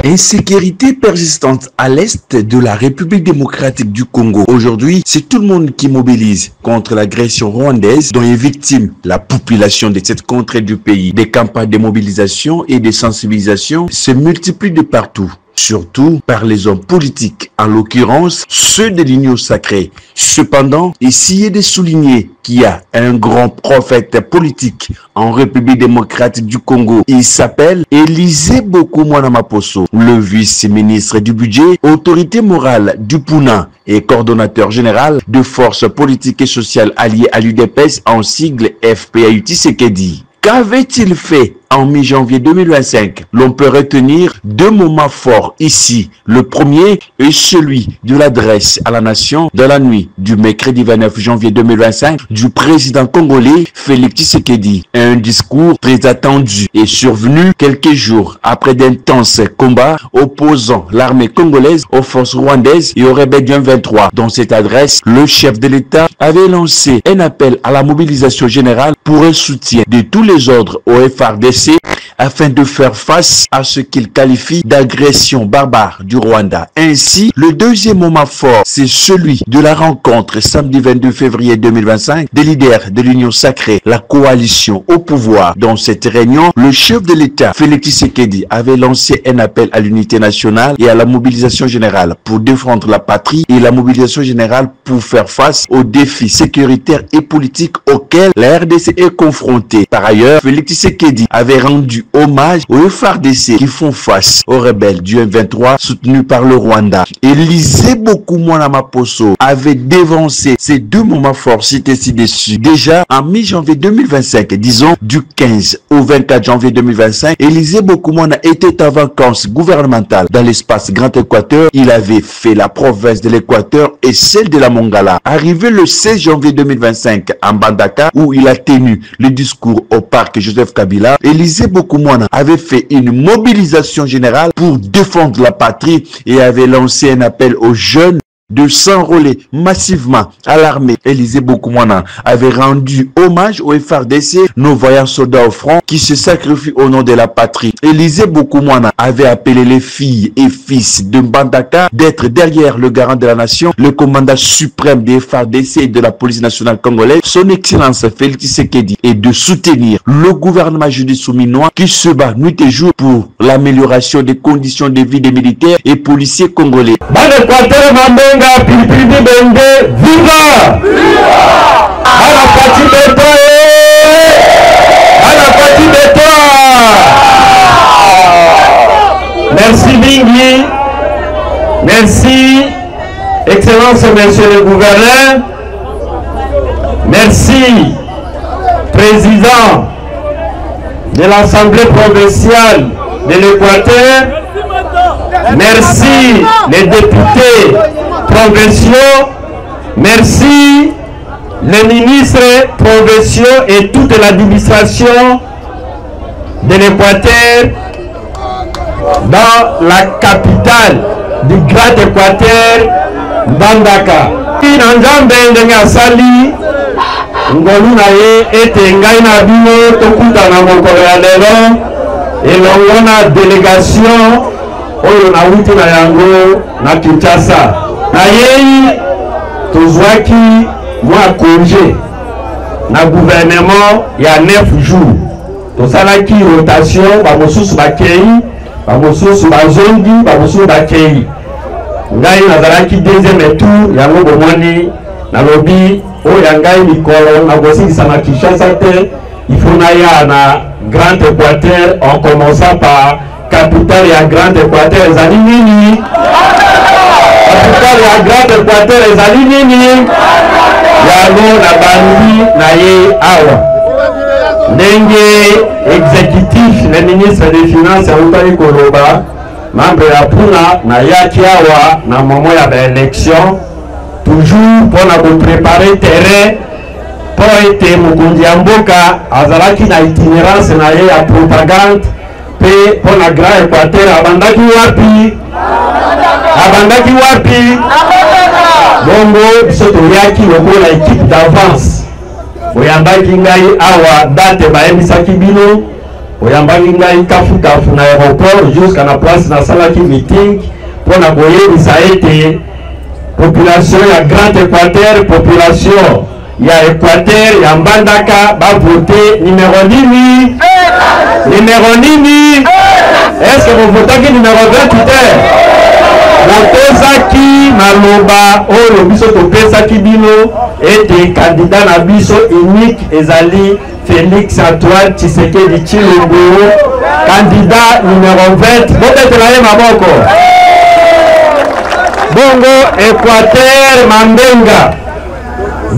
Insécurité persistante à l'est de la République démocratique du Congo. Aujourd'hui, c'est tout le monde qui mobilise contre l'agression rwandaise dont est victime la population de cette contrée du pays. Des campagnes de mobilisation et de sensibilisation se multiplient de partout, surtout par les hommes politiques, en l'occurrence ceux de l'Union sacrée. Cependant, essayez de souligner qu'il y a un grand prophète politique en République démocratique du Congo. Il s'appelle Élisée Boku Mwana Maposo, le vice-ministre du budget, autorité morale du Puna et coordonnateur général de forces politiques et sociales alliées à l'UDPS en sigle FPAU Tshisekedi. Qu'avait-il fait en mi-janvier 2025? L'on peut retenir deux moments forts ici. Le premier est celui de l'adresse à la nation de la nuit du mercredi 29 janvier 2025 du président congolais Félix Tshisekedi. Un discours très attendu est survenu quelques jours après d'intenses combats opposant l'armée congolaise aux forces rwandaises et aux rebelles du M23. Dans cette adresse, le chef de l'État avait lancé un appel à la mobilisation générale pour un soutien de tous les ordres au FARDC afin de faire face à ce qu'il qualifie d'agression barbare du Rwanda. Ainsi, le deuxième moment fort, c'est celui de la rencontre samedi 22 février 2025 des leaders de l'Union sacrée, la coalition au pouvoir. Dans cette réunion, le chef de l'État, Félix Tshisekedi, avait lancé un appel à l'unité nationale et à la mobilisation générale pour défendre la patrie et la mobilisation générale pour faire face aux défis sécuritaires et politiques auxquels la RDC est confrontée. Par ailleurs, Félix Tshisekedi avait rendu hommage aux FARDC qui font face aux rebelles du M23 soutenus par le Rwanda. Élisée Boku Mwana Maposo avait dévancé ces deux moments forts cités ci-dessus. Déjà en mi-janvier 2025, disons du 15 au 24 janvier 2025, Élisée Boku Mwana était en vacances gouvernementales dans l'espace Grand Équateur. Il avait fait la province de l'Équateur et celle de la Mongala. Arrivé le 16 janvier 2025 en Bandaka, où il a tenu le discours au parc Joseph Kabila, Élisée Boku Mwana avait fait une mobilisation générale pour défendre la patrie et avait lancé un appel aux jeunes de s'enrôler massivement à l'armée. Élisée Boku Mwana avait rendu hommage aux FARDC, nos voyants soldats au front qui se sacrifient au nom de la patrie. Élisée Boku Mwana avait appelé les filles et fils de Mbandaka d'être derrière le garant de la nation, le commandant suprême des FARDC et de la police nationale congolaise, son excellence Félix Tshisekedi, et de soutenir le gouvernement judiciaire qui se bat nuit et jour pour l'amélioration des conditions de vie des militaires et policiers congolais. Pilipili Bende, viva! Viva! À la partie de toi! À la partie de toi! Merci Bingi. Merci, Excellence Monsieur le Gouverneur. Merci, Président de l'Assemblée provinciale de l'Équateur. Merci les députés provinciaux, merci les ministres provinciaux et toute l'administration de l'Équateur dans la capitale du Grand Équateur, Bandaka. Nanzambe ndenga sali ngolu na ye ete ngai na bino tokutana mokolo ya lelo elongo na délégation oyo na wuti na yango na Kinshasa. Na yei tozwaki mwa congé na gouvernement ya 9 jours. Tosalaki rotation, bamosusu bakei, bamosusu bazongi, bamosusu bakei. Ngai nazalaki deuxième tour yango bomoni nalobi oyo ngai mikolo na kosikisa na Kinshasa te, il faut na ya na Grand Équateur en commençant par capitale ya Grand Équateur ezali nini? Capitale ya Grand Équateur ezali nini? Yango na bandi na ye awa. Ndenge exécutif, le ministre des Finances autali koloba, membre ya Puna na yaki awa na moment ya élection, toujours pour na préparer terrain pour ete mokonzi ya mboka azalaki na itinérance na ye ya propagande. Pour la Grand Équateur, abandaki wapi bongo biso toyaki lokola équipe d'avance oyambaki ngai awa date bayebisaki bino oyambaki ngai kafu na aéroport jusqu'à la place nasalaki meeting mpona koyebisa ete population ya Grand Équateur, population ya Équateur ya Mbandaka bavote numéro nini? Numéro nini? Est-ce que vous votez numéro 28? Botezaki maloba oyo biso topesaki bino ete candidat na biso unique ezali Félix Antoine Tshisekedi Tshilombo, candidat numéro 20. Bobetela ye maboko. Bongo Équateur Mambenga,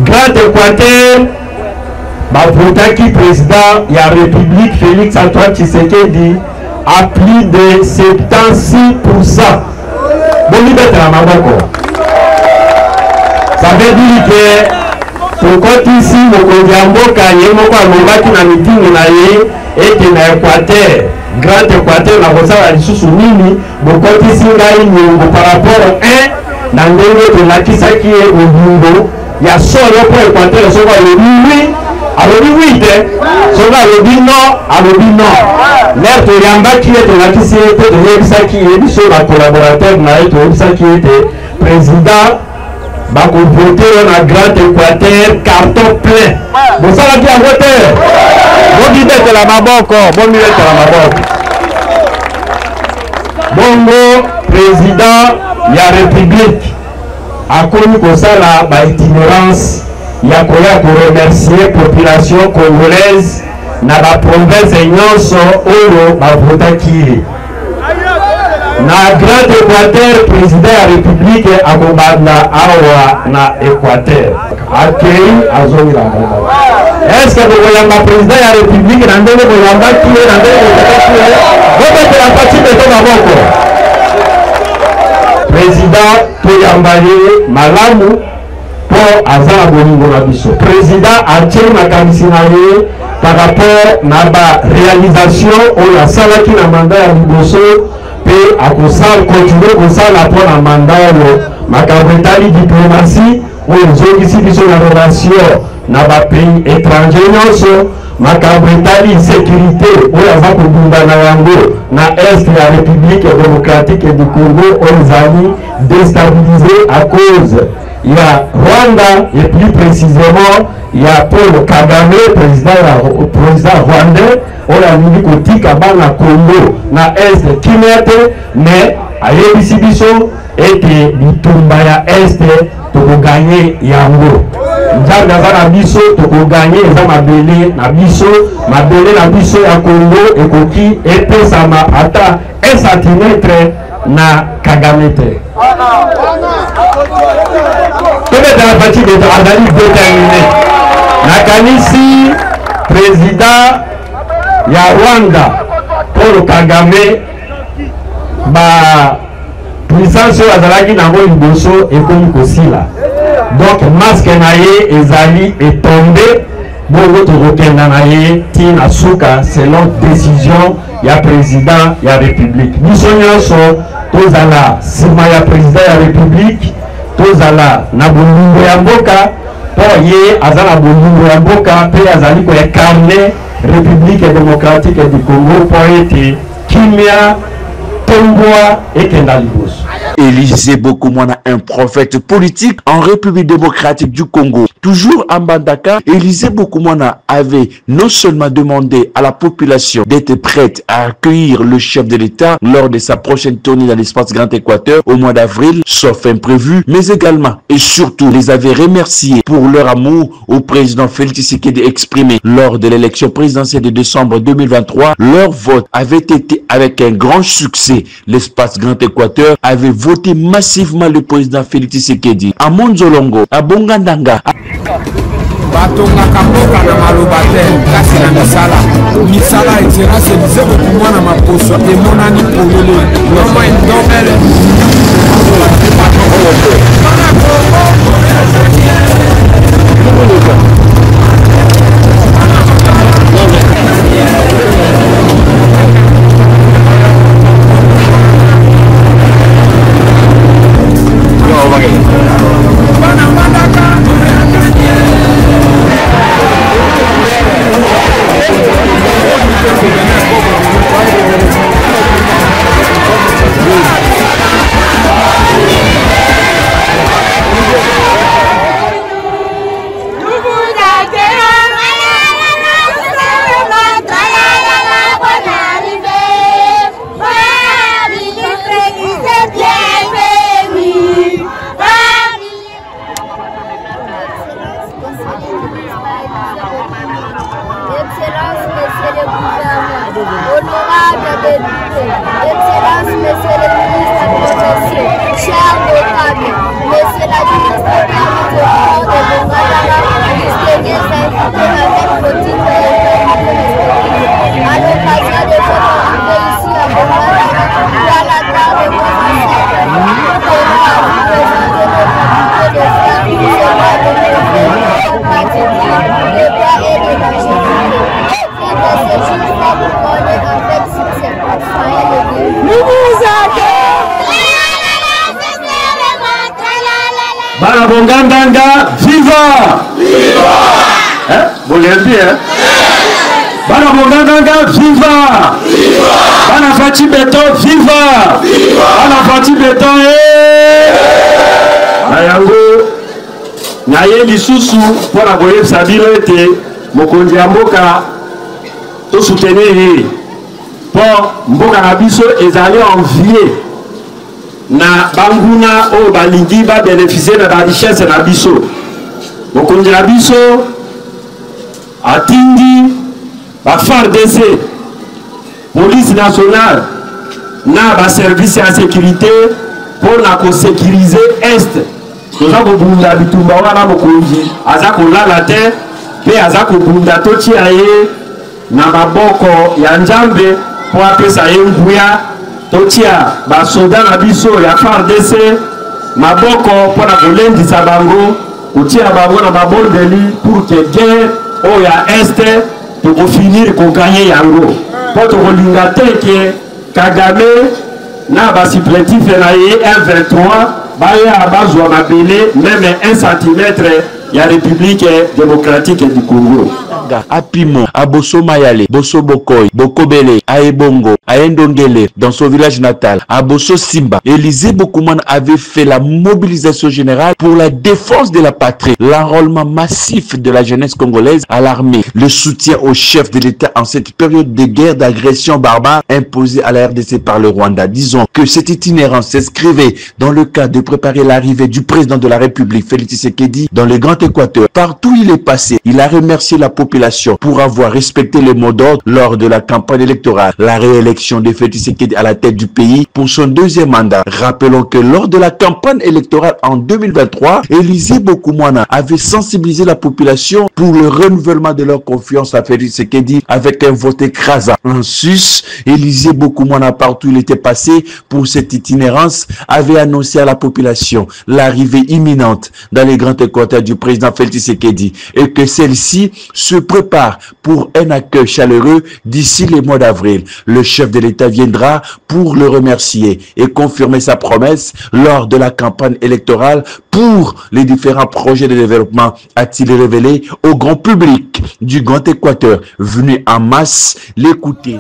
Grand Équateur bavotaki président ya République Félix Antoine Tshisekedi à plus de 76%. Bolibetela maboko. Ça veut dire que tokoti ici mokonzi ya mboka ye moko alobaki na mitingi na ye ete na Équateur, Grand Équateur na kosala lisusu nini bokoti isi ngai nyongo par rapport na ndenge tolakisaki ye olingo ya solo po Équateur soko alobi oui te soko alobi non lere toyambaki ye tolakisi ye te toyebisaki ye biso na collaborateur na ye toyebisaki ye te président bako voter na Grand Équateur carton plein. Bosala ki a voter. Bogi bete la maboko, bogi bete la maboko. Bongo président ya République a connu kosala ba itinérance ya koya ko remercier population congolaise na ba province nyonso oyo ba votaki. Na Grand Équateur, président de la République akobanda awa na Équateur. Akei azongi la mboka. Est-ce que vous voyez ma président de la République na ndenge boyamba ki na ndenge boyamba ki la partie de ton maboko. Président toyambali malamu po azala bolingo na biso. Président atie makamisi na ye par rapport na ba réalisation oyo asalaki na mandat ya liboso. A continuer kosala pour la mandat makambo etali diplomatie oyo ezongisi biso na relation na bapays étranger nyonso makambo etali sécurité oyo aza kobunda na yango na est ya République démocratique du Congo oyo ezali déstabilisé à cause ya Rwanda et plus précisément ya Paul Kagame président rwandais oyo alingi kotika bana Congo na est kimete mais ayebisi biso ete bitumba ya est tokoganye yango nzambe aza na biso tokoganye eza mabele na biso ya Congo ekoki epesama ata 1 cm na Kagame te. Peut-être la partie de Adali déterminé. Nakanisi président ya Rwanda Paul Kagame ba puissance azalaki nango liboso ekomi kosila. Donc masque na ye ezali etombé bongo tokokenda na ye tina suka selon décision ya président ya République. Biso nyonso tozala sima ya président ya République tozala na bolingo ya mboka po ye azala bolingo ya mboka pe azali ko incarner République démocratique du Congo po ete kimia tomboa ekenda liboso. Élisée Bokomwana, un prophète politique en République démocratique du Congo. Toujours à Mbandaka, Élisée Bokomwana avait non seulement demandé à la population d'être prête à accueillir le chef de l'État lors de sa prochaine tournée dans l'espace Grand Équateur au mois d'avril, sauf imprévu, mais également et surtout les avait remerciés pour leur amour au président Félix Tshisekedi exprimé lors de l'élection présidentielle de décembre 2023. Leur vote avait été avec un grand succès. L'espace Grand Équateur avait voté massivement le président Félix Tshisekedi. À Monzolongo, à Bongandanga. Batonga kamboka na malobate kasi na misala etira Élisée Bokomwana maposo emonani polele nomo endomele députés, Excellences, Monsieur le ministre commerciaux, chers notables, Monsieur l'administrateur du département de Bongala, distingués invités avec vos titres et permis à l'occasion de votre arrivée ici à Bongala, dans la gare de Bongala, nous tenons à vous présenter notre invité de faire ce mois de février, pratiquer les droits et les longévité. Et de ce jour, ça vous connaît avec succès. Soyez le bienvenu. Nous vous accueillons. Bana Bongandanga, viva! Viva! Hein? Vous l'avez dit, hein? Bana Bongandanga, viva! Viva! Bana Fati Beton, viva! Viva! Bana Fati Beton, Nayango, Naye Lisusu, pour la voyer Sabirete, Mokondi Amboka, tout soutenir, pour Mboka Nabiso, ils allaient envier. Na banguna o balingi ba bénéficier de la richesse na biso mokonzi na biso atindi ba FARDC police nationale na ba service ya sécurité pour na ko sécuriser est toza ko bunda bitumba wana mokonzi aza ko lala te pe aza ko bunda toti aye na maboko ya Nzambe po apesa ye nguya totia ba soda na biso ya FARDC maboko pona kolendisa bango utia bango na babondeli pour que guerre o ya este to finir ko gagner yango po to kolinga te ke Kagame na ba supplétif na ye M23 ba ya bazwa mabele même 1 cm ya République démocratique du Congo. Apimo, Aboso Mayale, Boso Bokoy, Bokobele, Aebongo, Aendongele, dans son village natal, Aboso Simba, Élisée Bokoumane avait fait la mobilisation générale pour la défense de la patrie, l'enrôlement massif de la jeunesse congolaise à l'armée, le soutien au chef de l'État en cette période de guerre d'agression barbare imposée à la RDC par le Rwanda. Disons que cette itinérance s'inscrivait dans le cadre de préparer l'arrivée du président de la République, Félix Tshisekedi, dans le Grand Équateur. Partout où il est passé, il a remercié la population pour avoir respecté les mots d'ordre lors de la campagne électorale. La réélection de Félix Tshisekedi à la tête du pays pour son deuxième mandat. Rappelons que lors de la campagne électorale en 2023, Élisée Bokoumane avait sensibilisé la population pour le renouvellement de leur confiance à Félix Tshisekedi avec un vote écrasant. En sus, Élisée Bokoumane, partout où il était passé pour cette itinérance, avait annoncé à la population l'arrivée imminente dans les grands équateurs du président Félix Tshisekedi et que celle-ci se prépare pour un accueil chaleureux d'ici le mois d'avril. Le chef de l'État viendra pour le remercier et confirmer sa promesse lors de la campagne électorale pour les différents projets de développement, a-t-il révélé au grand public du Grand Équateur venu en masse l'écouter.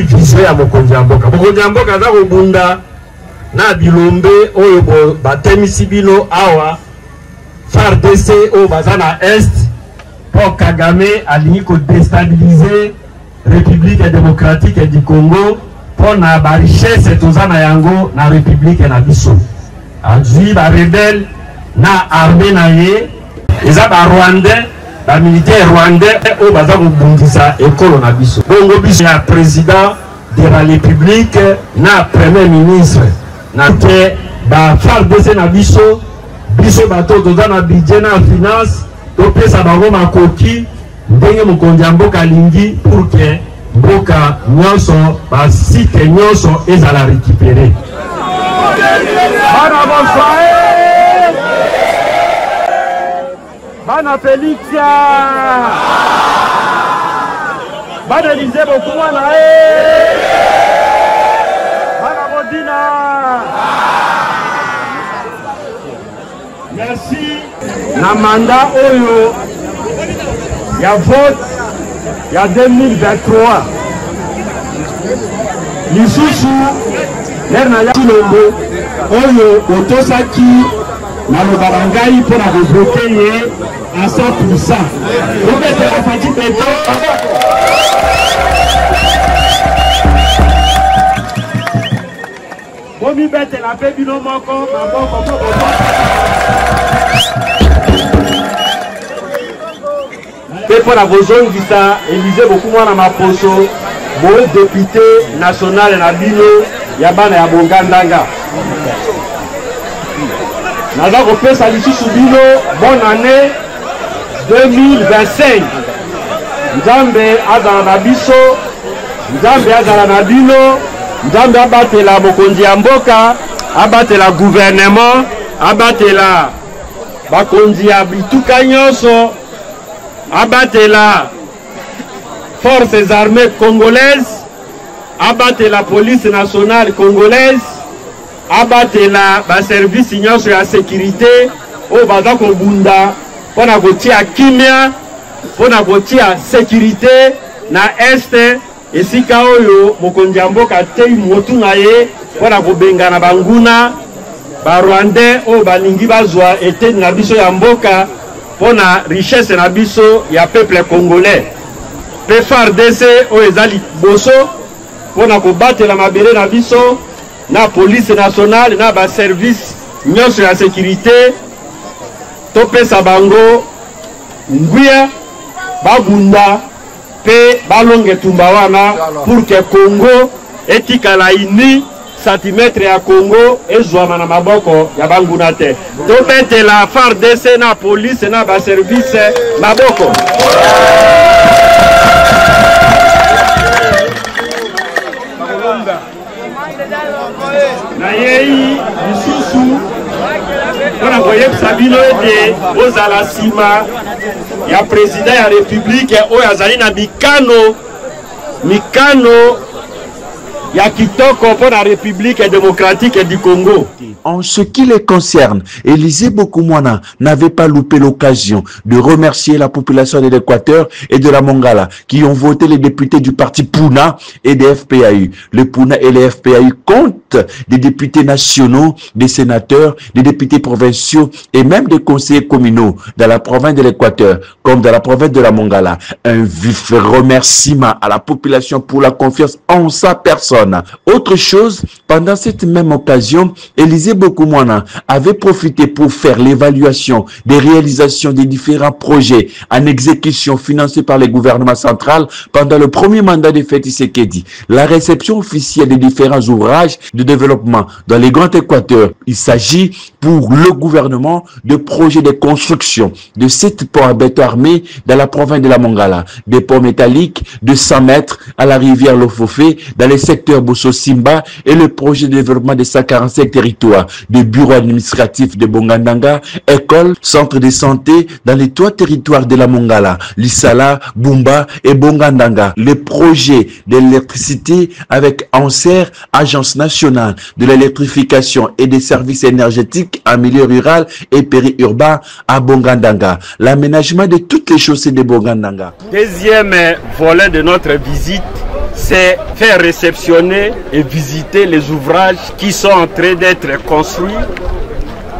vision ya mokonzi ya mboka. Mokonzi ya mboka aza kobunda na bilombe oyo batemisi bino awa FARDC oyo baza na est po Kagame alingi ko déstabiliser République démocratique du Congo po na ba richesse toza na yango na République na biso. Azui ba rebelle na armée na ye eza ba Rwandais ba militaire rwandais o baza kobundisa ekolo na biso. Bongo biso ya président de la République na premier ministre na te ba FARDC na biso bato toza na budget na finance to pesa bango makoki ndenge mokonzi ya mboka lingi pour que mboka nyonso ba site nyonso ezala récupérer. Bana bonsoir. Bana Félix. banalize bokumwa na ye bana bodina. Merci na mandat oyo ya vote ya 2023 lisusu lerna ya Chilombo oyo otosaki na lobarangai pour la débloquer à 100%. Donc c'est la fatigue de temps. Bomi bête la paix bino moko et pour la besoin qui ça Élysée beaucoup moins dans ma poso bon député national na bino ya bana ya Bongandanga. Naza kopesa lisusu bino bonne année 2025. Nzambe azala na biso, Nzambe azala na bino, Nzambe abatela mokonzi ya mboka, abatela gouvernement, abatela bakonzi ya bituka nyonso, abatela forces armées congolaises, abatela police nationale congolaise, abatela ba service nyonso ya sécurité o baza ko bunda pona kotia kimia pona kotia sécurité na este esika oyo mokonzi ya mboka tei motu na ye pona kobengana banguna ba Rwandais o balingi bazwa ete na biso ya mboka pona richesse na biso ya peuple congolais. FARDC o ezali boso pona kobatela mabele na biso na police nationale na ba service nyonso ya sécurité topesa bango nguya babunda pe balonge tumba wana pour que Congo etikala ini centimètre ya Congo ezwama na maboko ya banguna te. Topetela FARDC na police na ba service maboko. Na yei lisusu ona voye sabino ete ozala sima ya président ya république oyo azali na mikano ya kitoko pour la République démocratique du Congo. En ce qui les concerne, Élysée Bokoumwana n'avait pas loupé l'occasion de remercier la population de l'Équateur et de la Mongala qui ont voté les députés du parti Puna et des FPAU. Le Puna et les FPAU comptent des députés nationaux, des sénateurs, des députés provinciaux et même des conseillers communaux dans la province de l'Équateur comme dans la province de la Mongala. Un vif remerciement à la population pour la confiance en sa personne. Autre chose, pendant cette même occasion, Élysée Bokoumwana avait profité pour faire l'évaluation des réalisations des différents projets en exécution financés par le gouvernement central pendant le premier mandat de Félix Tshisekedi. La réception officielle des différents ouvrages de développement dans les Grands Équateurs. Il s'agit pour le gouvernement de projets de construction de 7 ponts à béton armés dans la province de la Mongala, des ponts métalliques de 100 mètres à la rivière Lofofé dans les secteurs Bosso Simba et le projet de développement de 145 territoires, de bureaux administratifs de Bongandanga, écoles, centres de santé dans les 3 territoires de la Mongala, Lissala, Bumba et Bongandanga. Le projet de l'électricité avec ANSER, Agence nationale de l'électrification et des services énergétiques en milieu rural et périurbain à Bongandanga. L'aménagement de toutes les chaussées de Bongandanga. Deuxième volet de notre visite, c'est faire réceptionner et visiter les ouvrages qui sont en train d'être construits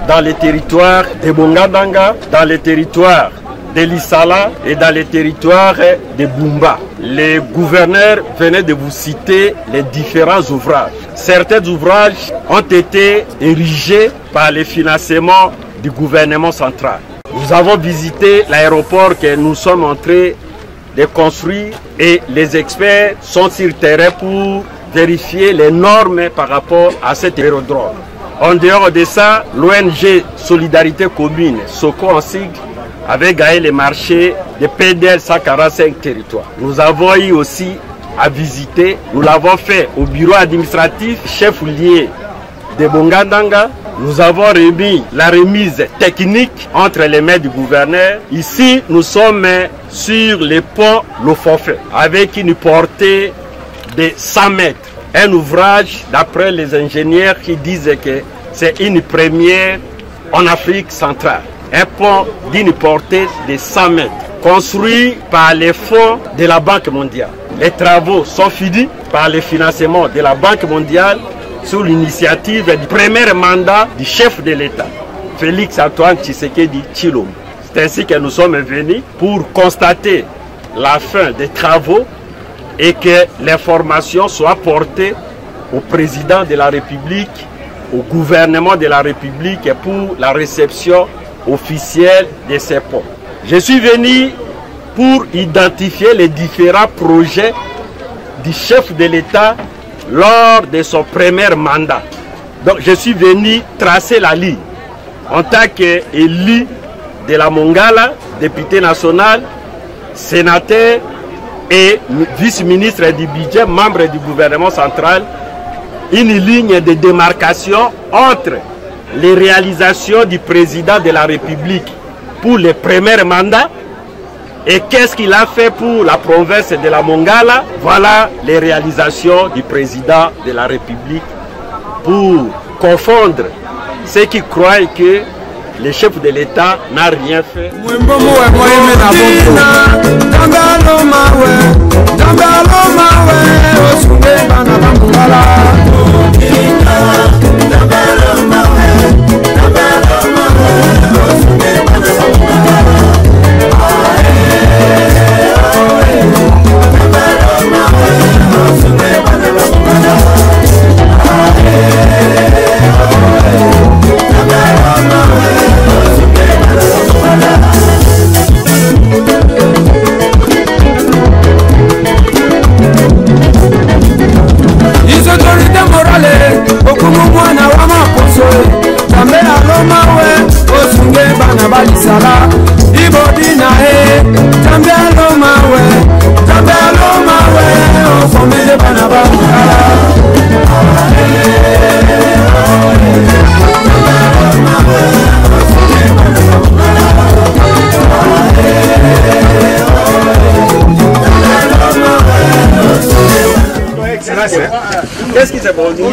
dans les territoires de Bongandanga, dans les territoires de Lissala et dans les territoires de Bumba. Les gouverneurs venaient de vous citer les différents ouvrages. Certains ouvrages ont été érigés par le financement du gouvernement central. Nous avons visité l'aéroport que nous sommes en train de construire et les experts sont sur le terrain pour vérifier les normes par rapport à cet aérodrome. En dehors de ça, l'ONG Solidarité Commune, SOCO en sigle, avait gagné les marchés de PDL 145 territoires. Nous avons eu aussi à visiter, nous l'avons fait au bureau administratif chef lié de Bongandanga, nous avons remis la remise technique entre les mains du gouverneur. Ici, nous sommes sur le pont Lofofé avec une portée de 100 mètres. Un ouvrage, d'après les ingénieurs, qui disent que c'est une première en Afrique centrale. Un pont d'une portée de 100 mètres, construit par les fonds de la Banque mondiale. Les travaux sont finis par le financement de la Banque mondiale sous l'initiative du premier mandat du chef de l'État, Félix Antoine Tshisekedi Tshilombo. C'est ainsi que nous sommes venus pour constater la fin des travaux et que l'information soit portée au président de la République, au gouvernement de la République pour la réception officielle de ces ponts. Je suis venu pour identifier les différents projets du chef de l'État lors de son premier mandat. Donc je suis venu tracer la ligne en tant qu'élu de la Mongala, député national, sénateur et vice-ministre du budget, membre du gouvernement central, une ligne de démarcation entre les réalisations du président de la République pour le premier mandat et qu'est-ce qu'il a fait pour la province de la Mongala. Voilà les réalisations du président de la République pour confondre ceux qui croient que le chef de l'État n'a rien fait. Qu'est-ce qui s'est produit?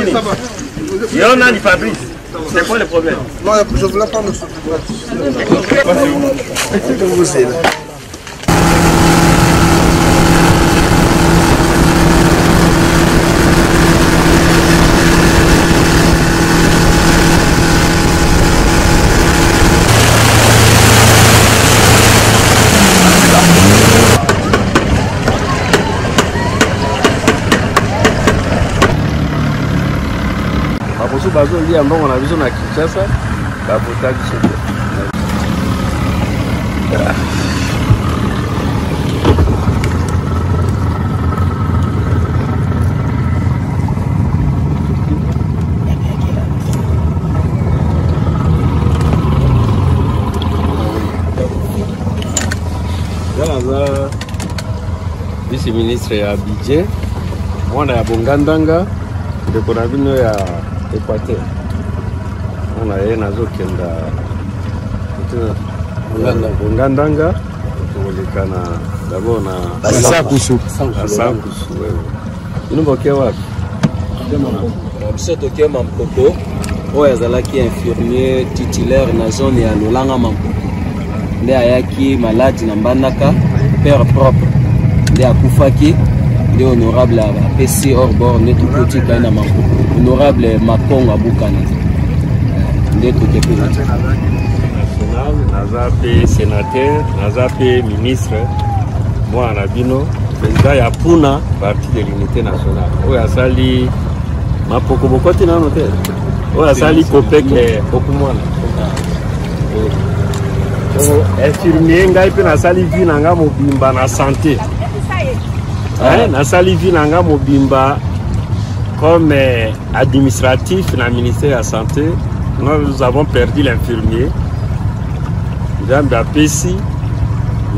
Il y en a du Fabrice. C'est quoi le problème? Non, je voulais pas me soutenir. Vous êtes là. Bazoli ambao wanavizo na Kinshasa babota kisoko. Yalaza vice-ministre ya budget mwana ya Bongandanga ndeko na bino ya Équateur. On a eu nazo kenda Bongandanga tulikana d'abord na Sakusu. Inoboke wapi? Biso toke Mampoko oyo azalaki infirmier titulaire na zone ya Lolanga Mampoko. Nde ayaki malade na Mbandaka, père propre. Nde akufaki, nde honorable PC hors bord nde tukotika na Mampoko. Honorable Makonga Bukana. Nde toke président national, nazape sénateur, nazape ministre. Moi Nabino, président ya Puna, parti de l'unité nationale. Oyo asali Mapoko bokoti na note. Oyo asali Kopek okumwana. Infirmier ngai pe nasali vi nanga mobimba na santé. Nasali vi nanga mobimba comme administratif na ministère de la santé. Nous avons perdu l'infirmier. Jambe a Pessi,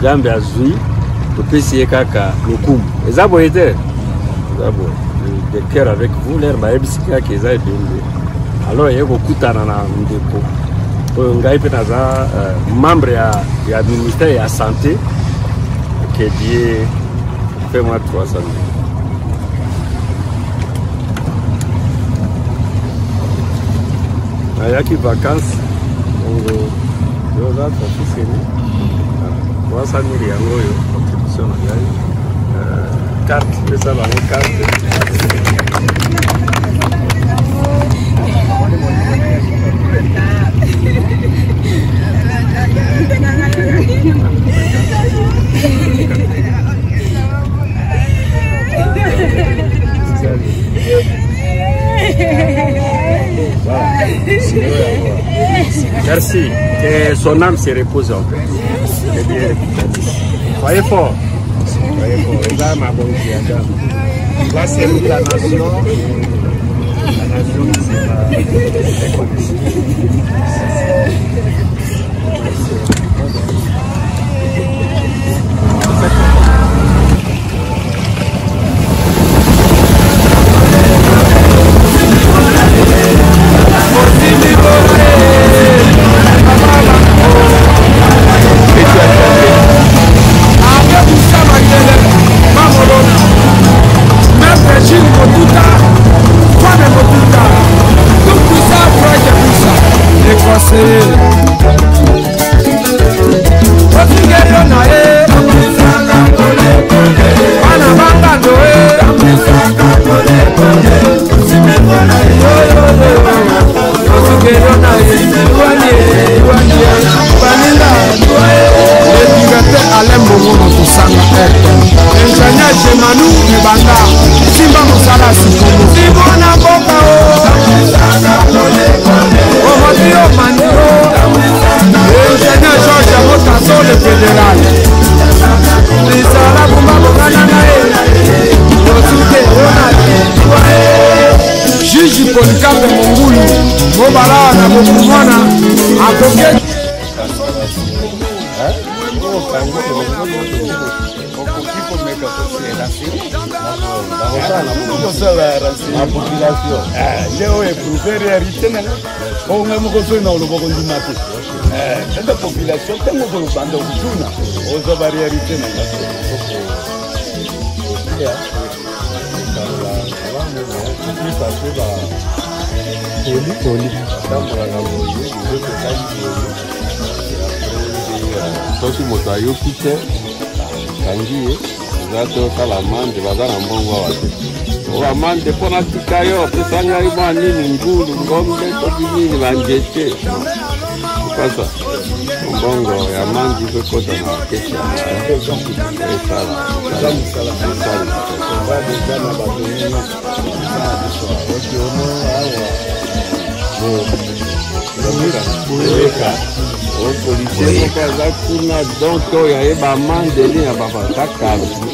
jambe a Zui, Pessi et Kaka, Nukum. Et ça été de cœur avec vous, l'air Baebsika qui est alors yekokutana na ndeko oyo ngai mpe naza membre ya ministère ya santé que Dieu fait-moi 300 000. Nayaki vacances donc yoza tofiseni 300 000 yango oyo contribution na ngai carte pesa bango carte. Merci, que son âme se repose en paix. Soyez fort. Soyez fort. Et là, ma bonne fille, là, c'est la nation. La nation, c'est la reconnaissance. Cette population, tellement que vous bandez aux réalités. Amande pona tikayo pesanga iba nini ngulu ngombe tobini banjete kasa mbongo ya mangi ko kota na kesha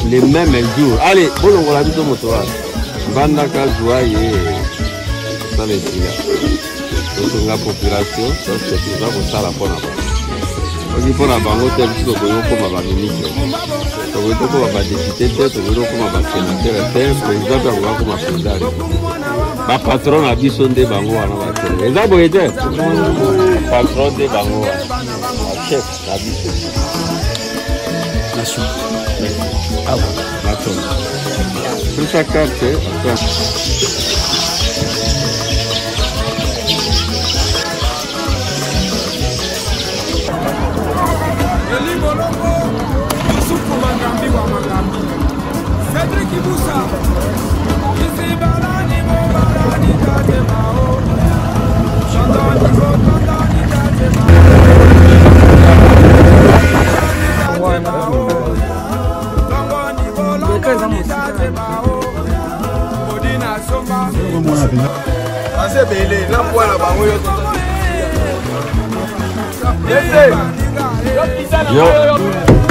les mêmes jours. Allez, bon, on va tout motoir. Bandaka joie ça les filles. Donc la population, ça c'est tout ça pour ça la bonne. On dit pour la banque, tel que comme ma ministre. Donc on doit pas décider peut-être comme ma sénateur, président comme ma président. Ma patron a dit son des bango à la et ça vous aider. Patron des bango, chef a dit. Nation. Ah bon, patron. Sur sa carte,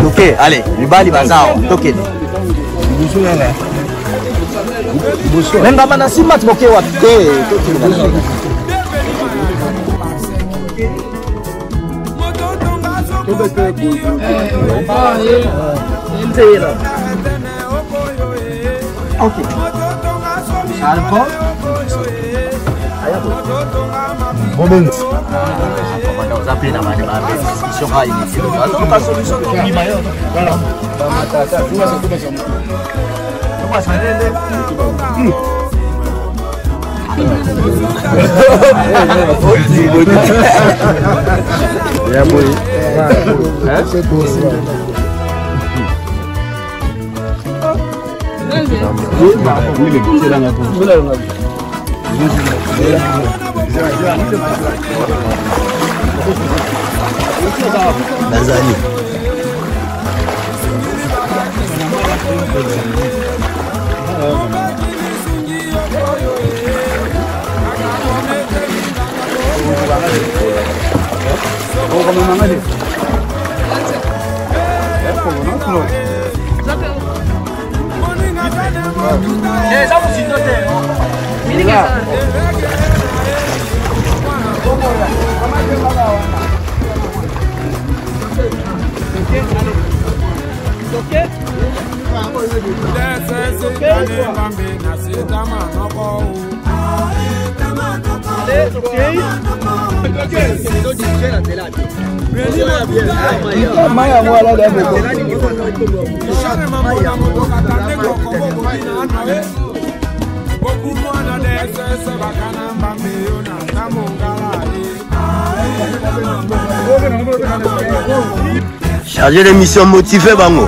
ok, allez, libali bazao, toke. Même pas manasi mat moke wa ok. Alcohol. Chargé de mission motivée, Bango.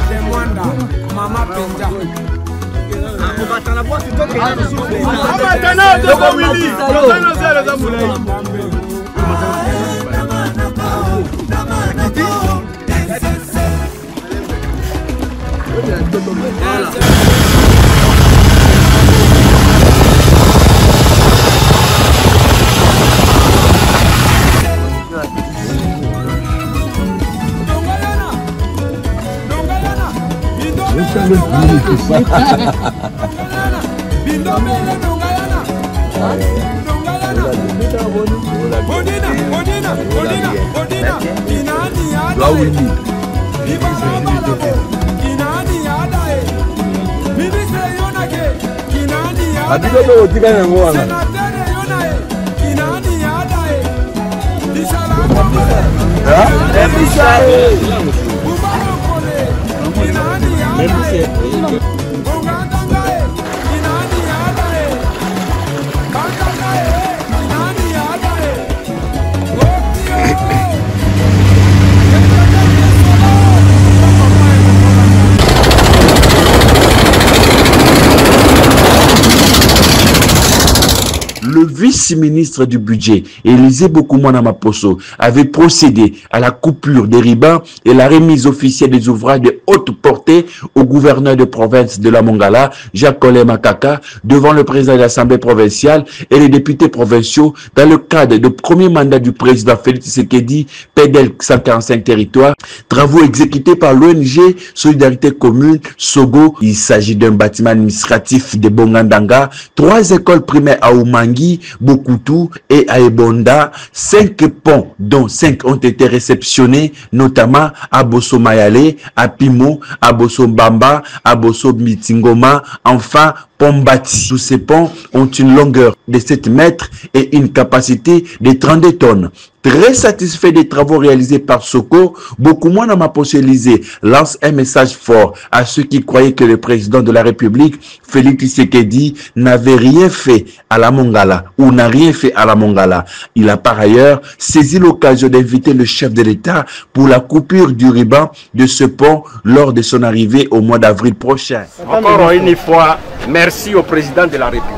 Le vice-ministre du budget, Élisée Bokoumana Maposo, avait procédé à la coupure des ribans et la remise officielle des ouvrages de haute portée au gouverneur de province de la Mongala, Jacques Makaka, devant le président de l'Assemblée provinciale et les députés provinciaux dans le cadre du premier mandat du président Félix Tshisekedi, PDL 145 territoires, travaux exécutés par l'ONG Solidarité Commune, Sogo. Il s'agit d'un bâtiment administratif de Bongandanga, 3 écoles primaires à Oumangi, Bokutu et à Ebonda, 5 ponts dont 5 ont été réceptionnés, notamment à Bosso Mayale, à Pimo, à Bosso Bamba, à Bosso Mitingoma, enfin Pombati. Tous ces ponts ont une longueur de 7 mètres et une capacité de 32 tonnes. Très satisfait des travaux réalisés par Soko, Bokoumana Maposo Élisée lance un message fort à ceux qui croyaient que le président de la République, Félix Tshisekedi, n'avait rien fait à la Mongala ou n'a rien fait à la Mongala. Il a par ailleurs saisi l'occasion d'inviter le chef de l'État pour la coupure du ruban de ce pont lors de son arrivée au mois d'avril prochain. Encore une fois, merci au président de la République.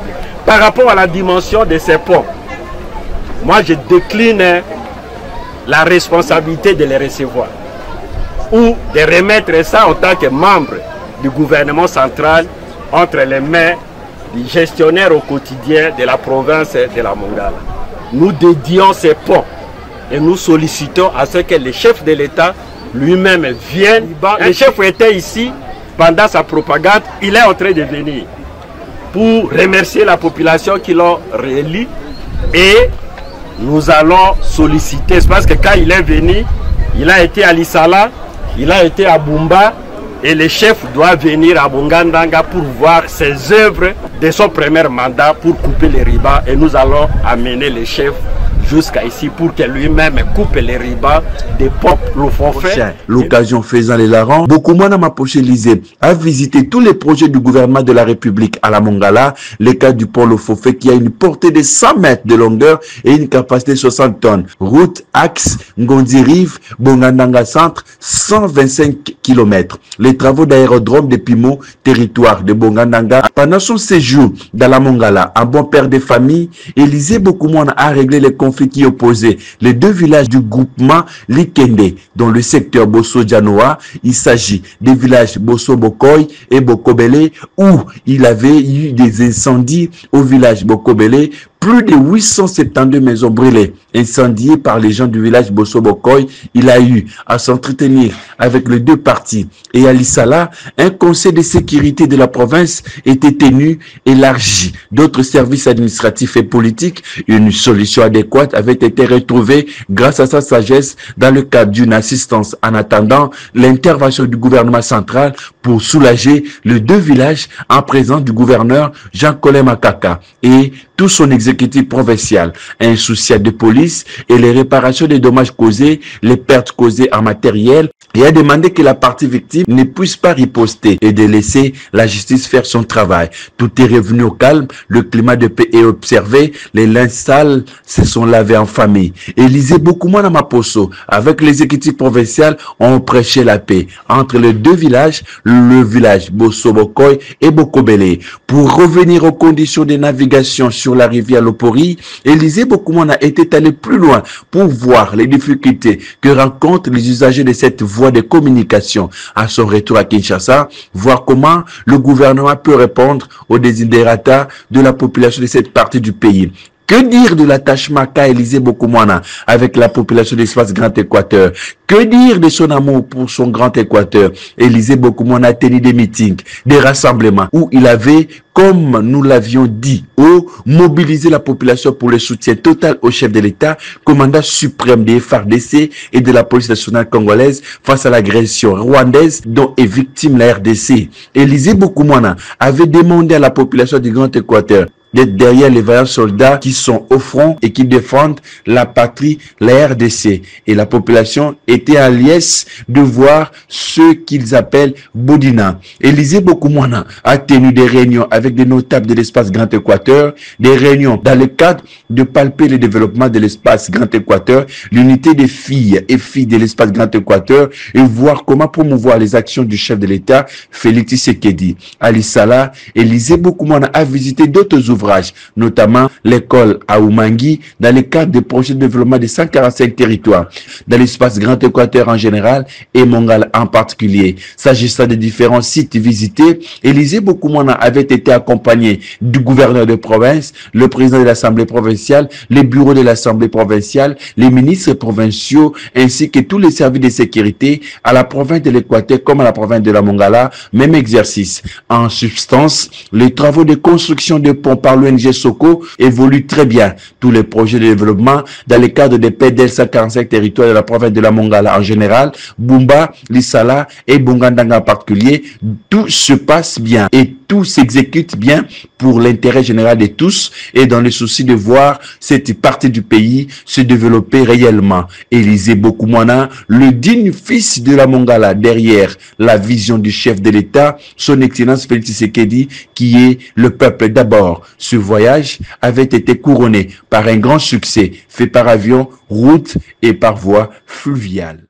Par rapport à la dimension de ces ponts, moi je décline la responsabilité de les recevoir ou de remettre ça en tant que membre du gouvernement central entre les mains du gestionnaire au quotidien de la province de la Mongala. Nous dédions ces ponts et nous sollicitons à ce que le chef de l'État lui-même vienne. Le chef était ici pendant sa propagande, il est en train de venir pour remercier la population qui l'ont réélu et nous allons solliciter, parce que quand il est venu, il a été à Lissala, il a été à Bumba et le chef doit venir à Bongandanga pour voir ses œuvres de son premier mandat pour couper les ribans et nous allons amener le chef jusqu'à ici pour que lui-même coupe les ribans des peuples forfaits. L'occasion faisant les larrons, Bokoumana Mapoche Lisée a visité tous les projets du gouvernement de la République à la Mongala, le cas du pont Lofofé qui a une portée de 100 mètres de longueur et une capacité de 60 tonnes. Route, axe, Ngondi Rive, Bongandanga Centre, 125 km. Les travaux d'aérodrome de Pimo, territoire de Bongandanga. Pendant son séjour dans la Mongala, un bon père de famille, Élisée Bokoumana a réglé les conflits qui opposaient les deux villages du groupement Likende dans le secteur Bosso Djanoa. Il s'agit des villages Bosso Bokoy et Bokobele où il avait eu des incendies au village Bokobele. Plus de 872 maisons brûlées, incendiées par les gens du village Bosso Bokoy. Il a eu à s'entretenir avec les deux partis. Et à Lissala, un conseil de sécurité de la province était tenu, élargi. D'autres services administratifs et politiques, une solution adéquate avait été retrouvée grâce à sa sagesse dans le cadre d'une assistance en attendant l'intervention du gouvernement central pour soulager les deux villages en présence du gouverneur Jean-Colin Makaka et tout son exécutif provincial, insouciant de police et les réparations des dommages causés, les pertes causées en matériel, et a demandé que la partie victime ne puisse pas riposter et de laisser la justice faire son travail. Tout est revenu au calme, le climat de paix est observé, les linges sales se sont lavés en famille. Élisée Bokoumana Maposo, avec l'exécutif provincial, ont prêché la paix entre les deux villages, le village Bosso Bokoy et Bokobele. Pour revenir aux conditions de navigation sur la rivière Lopori, Élisée Bokoumana était allé plus loin pour voir les difficultés que rencontrent les usagers de cette voie de communication. À son retour à Kinshasa, voir comment le gouvernement peut répondre aux desiderata de la population de cette partie du pays. Que dire de l'attachement qu'a Élisée Bokoumana avec la population de l'espace Grand Équateur? Que dire de son amour pour son Grand Équateur? Élisée Bokoumana a tenu des meetings, des rassemblements où il avait, comme nous l'avions dit, mobilisé la population pour le soutien total au chef de l'État, commandant suprême des FARDC et de la police nationale congolaise face à l'agression rwandaise dont est victime la RDC. Élisée Bokoumana avait demandé à la population du Grand Équateur d'être derrière les vaillants soldats qui sont au front et qui défendent la patrie, la RDC. Et la population était à liesse de voir ce qu'ils appellent Bodina. Élisée Bokoumana a tenu des réunions avec des notables de l'espace Grand Équateur, des réunions dans le cadre de palper le développement de l'espace Grand Équateur, l'unité des filles et filles de l'espace Grand Équateur et voir comment promouvoir les actions du chef de l'État, Félix Tshisekedi. À Lissala, Élisée Bokoumana a visité d'autres ouvrages, notamment l'école à Oumangi, dans le cadre des projets de développement de 145 territoires, dans l'espace Grand Équateur en général et Mongala en particulier. S'agissant des différents sites visités, Élisée Bokoumana avait été accompagné du gouverneur de province, le président de l'Assemblée provinciale, les bureaux de l'Assemblée provinciale, les ministres provinciaux, ainsi que tous les services de sécurité à la province de l'Équateur comme à la province de la Mongala, même exercice. En substance, les travaux de construction de ponts par l'ONG Soko évoluent très bien. Tous les projets de développement dans le cadre des PDL 145 territoires de la province de la Mongala en général, Bumba, Lissala et Bongandanga en particulier, tout se passe bien et tout s'exécute bien pour l'intérêt général de tous et dans le souci de voir cette partie du pays se développer réellement. Élisée Bokoumana, le digne fils de la Mongala, derrière la vision du chef de l'État, son excellence Félix Tshisekedi, qui est le peuple d'abord. Ce voyage avait été couronné par un grand succès fait par avion, route et par voie fluviale.